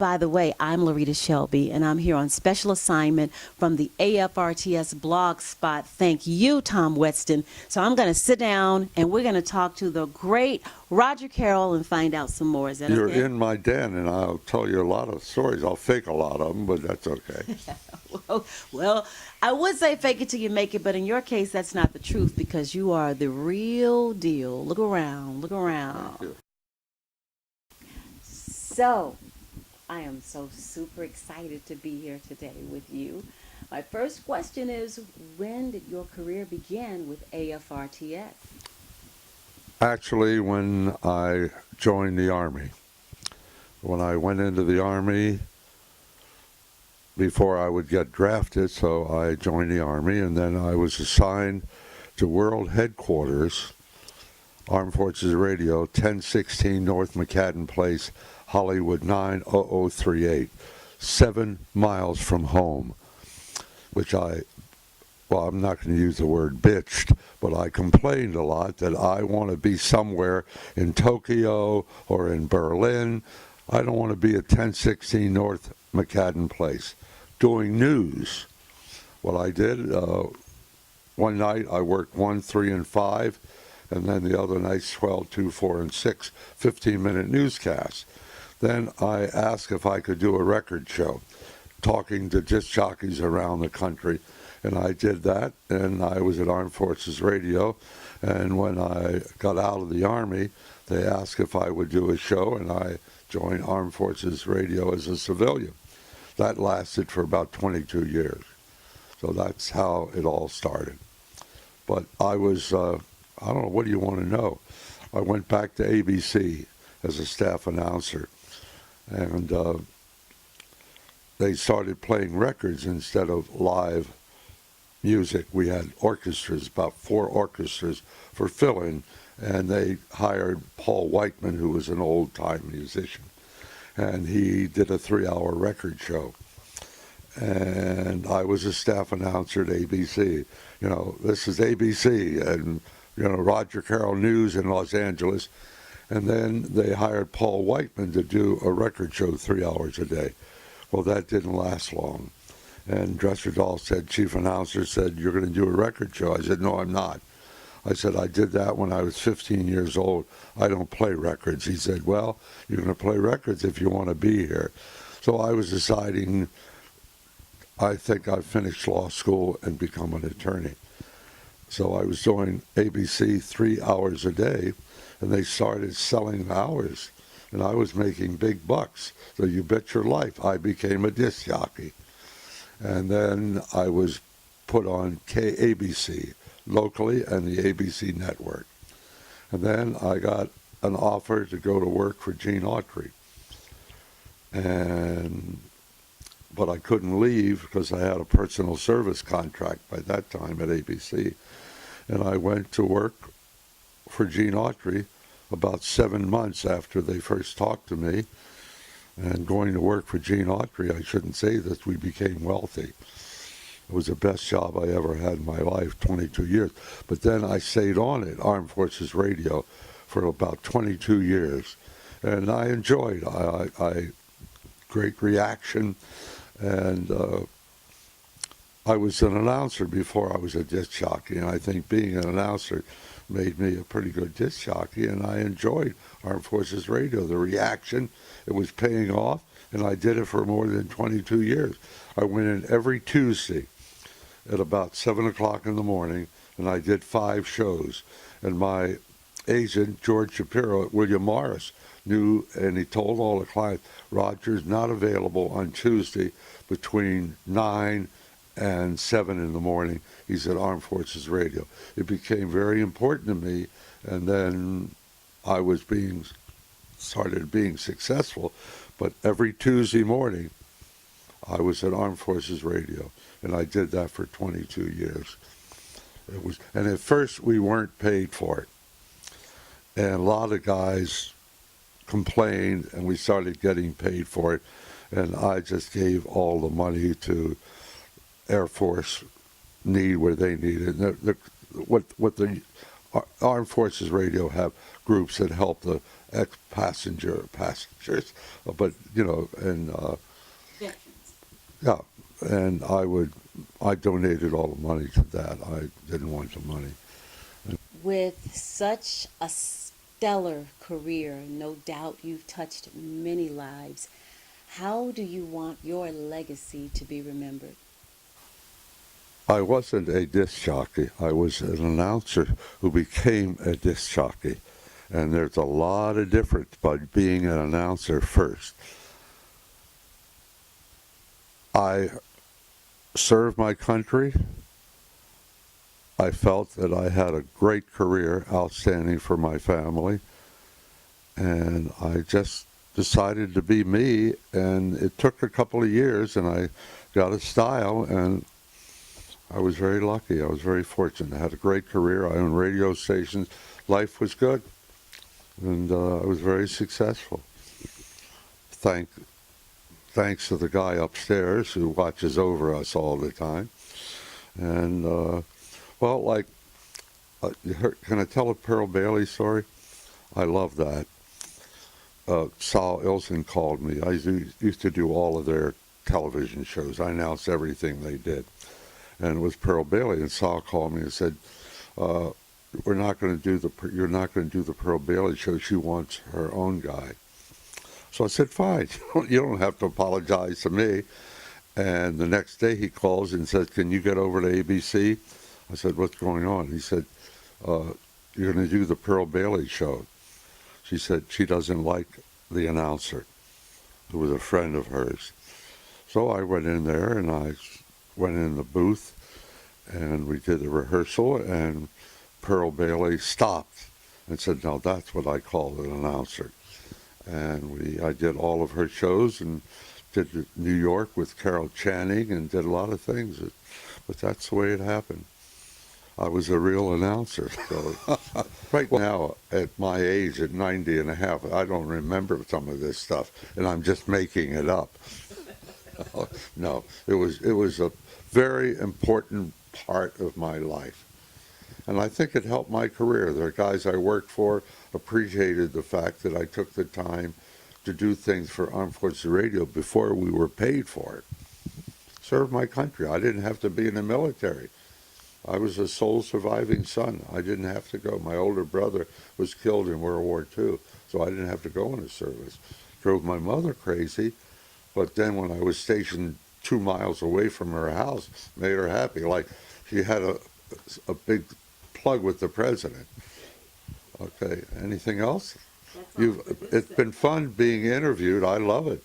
By the way, I'm LaRita Shelby, and I'm here on special assignment from the AFRTS blog spot. Thank you, Tom Weston. So I'm going to sit down, and we're going to talk to the great Roger Carroll and find out some more. Is that You're okay? in my den, and I'll tell you a lot of stories. I'll fake a lot of them, but that's okay. Well, I would say fake it till you make it, but in your case, that's not the truth because you are the real deal. Look around, look around. Thank you. So, I am so super excited to be here today with you. My first question is, when did your career begin with AFRTS? Actually, when I joined the Army. When I went into the Army, before I would get drafted, so I joined the Army, and then I was assigned to World Headquarters, Armed Forces Radio, 1016 North McCadden Place, Hollywood 90038, 7 miles from home, which I'm not going to use the word bitched, but I complained a lot that I want to be somewhere in Tokyo or in Berlin. I don't want to be at 1016 North McCadden Place doing news. What I did, one night I worked 1, 3, and 5, and then the other nights 12, 2, 4, and 6, 15-minute newscasts. Then I asked if I could do a record show, talking to disc jockeys around the country. And I did that, and I was at Armed Forces Radio. And when I got out of the Army, they asked if I would do a show, and I joined Armed Forces Radio as a civilian. That lasted for about 22 years. So that's how it all started. But I was, I don't know, what do you want to know? I went back to ABC as a staff announcer. And they started playing records instead of live music. We had orchestras, about 4 orchestras for fill-in, and they hired Paul Whiteman, who was an old-time musician, and he did a 3-hour record show. And I was a staff announcer at ABC. You know, this is ABC, and, you know, Roger Carroll News in Los Angeles. And then they hired Paul Whiteman to do a record show 3 hours a day. Well, that didn't last long. And Dresser Dahl said, chief announcer said, you're going to do a record show. I said, no, I'm not. I said, I did that when I was 15 years old. I don't play records. He said, well, you're going to play records if you want to be here. So I was deciding, I think I'd finish law school and become an attorney. So I was doing ABC 3 hours a day, and they started selling hours, and I was making big bucks. So you bet your life, I became a disc jockey. And then I was put on KABC locally and the ABC network. And then I got an offer to go to work for Gene Autry. But I couldn't leave because I had a personal service contract by that time at ABC. And I went to work for Gene Autry about 7 months after they first talked to me. And going to work for Gene Autry, I shouldn't say this, we became wealthy. It was the best job I ever had in my life, 22 years. But then I stayed on at Armed Forces Radio for about 22 years. And I enjoyed, great reaction. And I was an announcer before I was a disc jockey, and I think being an announcer made me a pretty good disc jockey, and I enjoyed Armed Forces Radio. The reaction, it was paying off, and I did it for more than 22 years. I went in every Tuesday at about 7 o'clock in the morning, and I did 5 shows. And my agent, George Shapiro at William Morris, knew, and he told all the clients, Roger's not available on Tuesday between 9 and 7 in the morning. He's at Armed Forces Radio. It became very important to me, and then I was started being successful. But every Tuesday morning, I was at Armed Forces Radio, and I did that for 22 years. And at first, we weren't paid for it. And a lot of guys complained, and we started getting paid for it. And I just gave all the money to Air Force need where they need it. What the Armed Forces Radio have groups that help the passengers, but and Veterans. yeah, and I donated all the money to that. I didn't want the money. With such a stellar career, no doubt you've touched many lives. How do you want your legacy to be remembered? I wasn't a disc jockey. I was an announcer who became a disc jockey. And there's a lot of difference by being an announcer first. I served my country. I felt that I had a great career, outstanding for my family. And I just decided to be me. And it took a couple of years, and I got a style, and I was very lucky. I was very fortunate. I had a great career. I owned radio stations. Life was good. And I was very successful. Thanks to the guy upstairs who watches over us all the time. And, can I tell a Pearl Bailey story? I love that. Sal Ilsen called me. I used to do all of their television shows. I announced everything they did. And it was Pearl Bailey. And Sal called me and said, you're not going to do the Pearl Bailey show. She wants her own guy. So I said, fine. You don't have to apologize to me. And the next day he calls and says, can you get over to ABC? I said, what's going on? He said, you're going to do the Pearl Bailey show. She said she doesn't like the announcer, who was a friend of hers. So I went in there and I went in the booth and we did the rehearsal, and Pearl Bailey stopped and said, now that's what I call an announcer. And I did all of her shows and did New York with Carol Channing and did a lot of things. But that's the way it happened. I was a real announcer. So right now, at my age, at 90 and a half, I don't remember some of this stuff, and I'm just making it up. No, it was a very important part of my life. And I think it helped my career. The guys I worked for appreciated the fact that I took the time to do things for Armed Forces Radio before we were paid for it. Served my country. I didn't have to be in the military. I was a sole surviving son. I didn't have to go. My older brother was killed in World War II, so I didn't have to go into service. Drove my mother crazy, but then when I was stationed 2 miles away from her house, made her happy. Like she had a big plug with the president. Okay, anything else? It's been fun being interviewed. I love it.